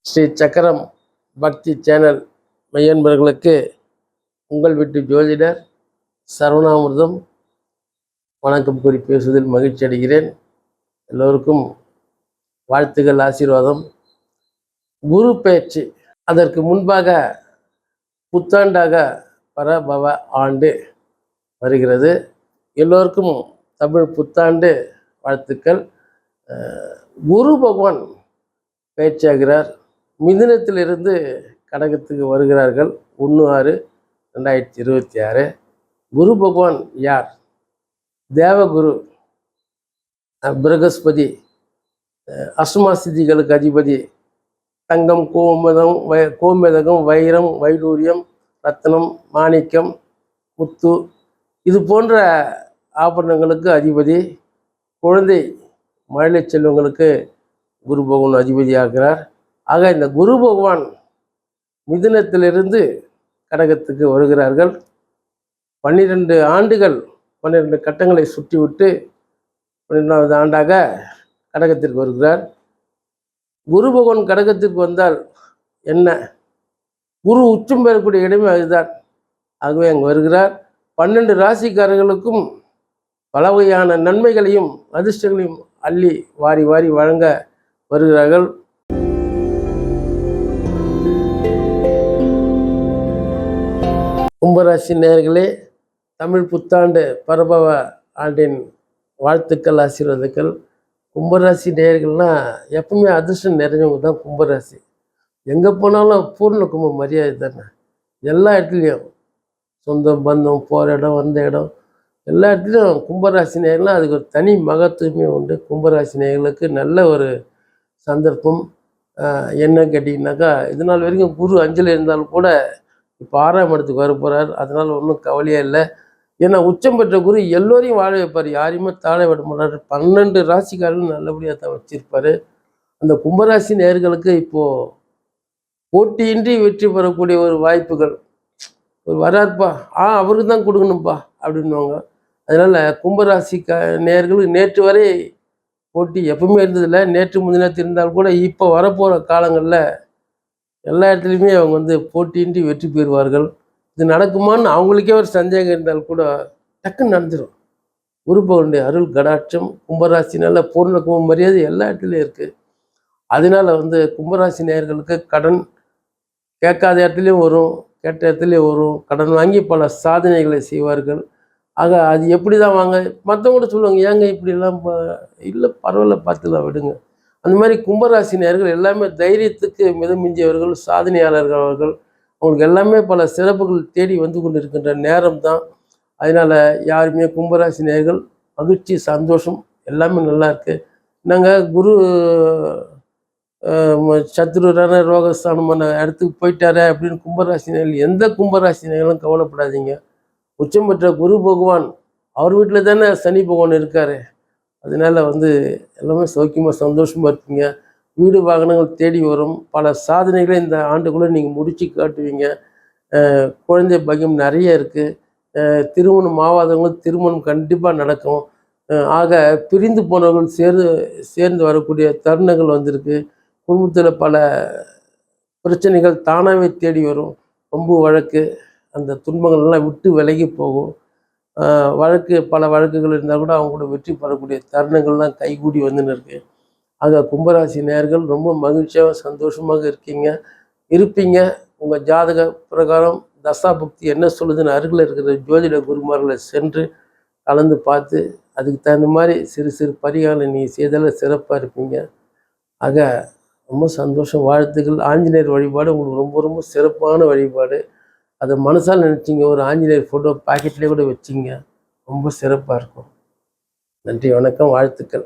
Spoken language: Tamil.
ஸ்ரீ சக்கரம் பக்தி சேனல் மையன்பர்களுக்கு உங்கள் வீட்டு ஜோதிடர் சரவணாமிர்தம் வணக்கம் கூறி பேசுவதில் மகிழ்ச்சி அடைகிறேன். எல்லோருக்கும் வாழ்த்துக்கள், ஆசீர்வாதம். குரு பெயர்ச்சி அதற்கு முன்பாக புத்தாண்டாக பரபவ ஆண்டு வருகிறது. எல்லோருக்கும் தமிழ் புத்தாண்டு வாழ்த்துக்கள். குரு பகவான் பயிற்சியாகிறார். மிதுனத்திலிருந்து கடகத்துக்கு வருகிறார்கள் 1/6/2026. குரு பகவான் யார்? தேவகுரு, பிரகஸ்பதி, அஷ்டமாசிதிகளுக்கு அதிபதி. தங்கம், கோமேதகம், வைரம், வைடூரியம், ரத்னம், மாணிக்கம், முத்து இது போன்ற ஆபரணங்களுக்கு அதிபதி. குழந்தை மழலை செல்வங்களுக்கு குரு பகவான் அதிபதியாகிறார். ஆக இந்த குரு பகவான் மிதுனத்திலிருந்து கடகத்துக்கு வருகிறார்கள். 12 ஆண்டுகள் 12 கட்டங்களை சுற்றிவிட்டு 12வது ஆண்டாக கடகத்திற்கு வருகிறார். குரு பகவான் கடகத்திற்கு வந்தால் என்ன? குரு உச்சம் பெறக்கூடிய இடமே அதுதான். ஆகவே அங்கு வருகிறார். 12 ராசிக்காரர்களுக்கும் பல வகையான நன்மைகளையும் அதிர்ஷ்டங்களையும் அள்ளி வாரி வாரி வழங்க வருகிறார்கள். கும்பராசி நேயர்களே, தமிழ் புத்தாண்டு பரபவ ஆண்டின் வாழ்த்துக்கள், ஆசீர்வாதங்கள். கும்பராசி நேயர்கள்னால் எப்பவுமே அதிர்ஷ்டம் நிறைஞ்சவங்க தான் கும்பராசி. எங்கே போனாலும் பூர்ண கும்ப மரியாதை தானே. எல்லா இடத்துலையும் சொந்தம் பந்தம் போகிற இடம் வந்த இடம் எல்லா இடத்துலையும் கும்பராசி நேயர்கள்லாம் அதுக்கு ஒரு தனி மகத்துவமே உண்டு. கும்பராசி நேயர்களுக்கு நல்ல ஒரு சந்தர்ப்பம். என்ன கேட்டிங்கனாக்கா, இது நாள் வரைக்கும் குரு 5ல் இருந்தாலும் கூட இப்போ 6ஆம் இடத்துக்கு வர போகிறார். அதனால் ஒன்றும் கவலையாக இல்லை. ஏன்னா உச்சம் பெற்ற குரு எல்லோரையும் வாழ வைப்பார், யாரையுமே தாழ விட மாட்டார். 12 ராசிக்காரர்களும் நல்லபடியாக தான் வச்சிருப்பார். அந்த கும்பராசி நேயர்களுக்கு இப்போது போட்டியின்றி வெற்றி பெறக்கூடிய ஒரு வாய்ப்புகள் ஒரு வராருப்பா, அவருக்கு தான் கொடுக்கணும்ப்பா அப்படின்வாங்க. அதனால் கும்பராசி நேயர்களுக்கு நேற்று வரை போட்டி எப்பவுமே இருந்ததில்லை. நேற்று முந்தினத்து இருந்தால் கூட இப்போ வரப்போகிற காலங்களில் எல்லா இடத்துலையுமே அவங்க போட்டியின்றி வெற்றி பெறுவார்கள். இது நடக்குமான்னு அவங்களுக்கே ஒரு சந்தேகம் இருந்தால் கூட டக்குன்னு நடந்துடும். குரு பகவானுடைய அருள் கடாட்சம் கும்பராசினால பூர்ண கும்ப மரியாதை எல்லா இடத்துலையும் இருக்குது. அதனால கும்பராசி நேயர்களுக்கு கடன் கேட்காத இடத்துலையும் வரும், கேட்ட இடத்துலையும் வரும். கடன் வாங்கி பல சாதனைகளை செய்வார்கள். ஆக அது எப்படி தான் வாங்க, மற்றவங்க கூட சொல்லுவாங்க, ஏங்க இப்படிலாம் இல்லை பரவாயில்ல பார்த்துக்கலாம் விடுங்க. அந்த மாதிரி கும்பராசி நேயர்கள் எல்லாமே தைரியத்துக்கு மிதமிஞ்சியவர்கள், சாதனையாளர்கள் அவர்கள். அவங்களுக்கு எல்லாமே பல சிறப்புகள் தேடி வந்து கொண்டு இருக்கின்ற நேரம் தான். அதனால் யாருமே கும்பராசி நேயர்கள் மகிழ்ச்சி, சந்தோஷம் எல்லாமே நல்லா இருக்குது. நாங்கள் குரு சத்ருரான ரோகஸ்தானமான இடத்துக்கு போயிட்டாரே அப்படின்னு கும்பராசி நேயர்கள், எந்த கும்பராசி நேயர்களும் கவலைப்படாதீங்க. உச்சம் பெற்ற குரு பகவான் அவர் வீட்டில் தானே சனி பகவான் இருக்கார். அதனால் எல்லாமே சௌக்கியமாக சந்தோஷமாக இருப்பீங்க. வீடு வாகனங்கள் தேடி வரும். பல சாதனைகளை இந்த ஆண்டுக்குள்ளே நீங்கள் முடித்து காட்டுவீங்க. குழந்தை பாக்கியம் நிறைய இருக்குது. திருமணம் ஆகாதவங்களும் திருமணம் கண்டிப்பாக நடக்கும். ஆக பிரிந்து போனவர்கள் சேர்ந்து வரக்கூடிய தருணங்கள் வந்திருக்கு. குடும்பத்தில் பல பிரச்சனைகள் தானாகவே தேடி வரும். வம்பு வழக்கு அந்த துன்பங்கள்லாம் விட்டு விலகி போகும். பல வழக்குகள் இருந்தால் கூட அவங்க கூட வெற்றி பெறக்கூடிய தருணங்கள்லாம் கைகூடி வந்துன்னு இருக்கு. ஆக கும்பராசி நேயர்கள் ரொம்ப மகிழ்ச்சியாக சந்தோஷமாக இருப்பீங்க. உங்கள் ஜாதக பிரகாரம் தசாபுக்தி என்ன சொல்லுதுன்னு அருகில் இருக்கிற ஜோதிட குருமார்களை சென்று கலந்து பார்த்து அதுக்கு தகுந்த மாதிரி சிறு சிறு பரிகாரம் நீங்கள் செய்தால சிறப்பாக இருப்பீங்க. ஆக ரொம்ப சந்தோஷம், வாழ்த்துக்கள். ஆஞ்சநேயர் வழிபாடு உங்களுக்கு ரொம்ப ரொம்ப சிறப்பான வழிபாடு. அதை மனசால் நினச்சிங்க, ஒரு ஆஞ்சநேயர் ஃபோட்டோ பாக்கெட்லேயே கூட வச்சிங்க, ரொம்ப சிறப்பாக இருக்கும். நன்றி, வணக்கம், வாழ்த்துக்கள்.